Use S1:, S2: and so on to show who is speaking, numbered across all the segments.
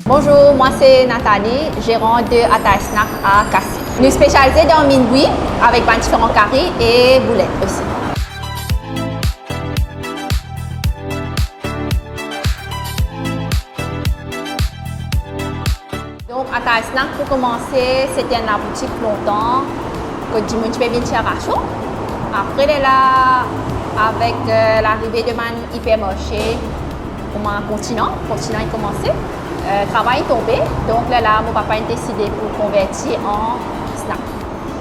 S1: Bonjour, moi c'est Nathalie, gérante de Atay Snack à Cassis. Nous spécialisons dans minboui avec différents curry et boulettes aussi. Donc Atay Snack pour commencer, c'était dans la boutique longtemps, que du monde peut venir chercher. Après là, avec l'arrivée de man hypermarché, comme un continent est commencé. Travail tombé, donc là, mon papa a décidé pour convertir en snack.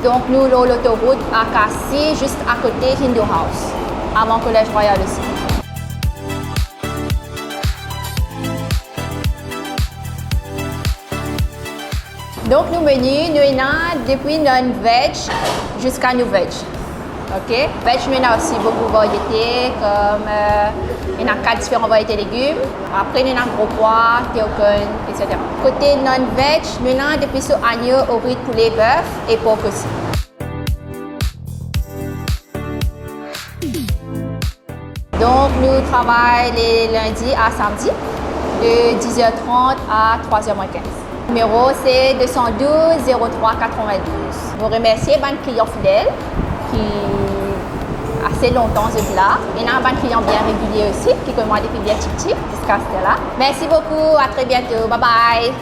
S1: Donc nous, l'autoroute à Cassis, juste à côté Hindu House, avant Collège Royal aussi. Donc nos menus, nous avons depuis non-veg jusqu'à nous veg. Ok, veg, nous avons aussi beaucoup de variétés, comme il y a 4 différentes variétés de légumes. Après, nous avons gros pois, théocone, etc. Côté non-veg, nous avons depuis ce agneau, oris, poulet, bœuf et porc aussi. Donc, nous travaillons les lundis à samedi, de 10h30 à 3h15. Le numéro, c'est 212 03 92. Nous remercions les clients fidèles qui assez longtemps là. Il y a un client bien régulier aussi qui commande des bien petits jusqu'à ce là. Merci beaucoup, à très bientôt. Bye bye.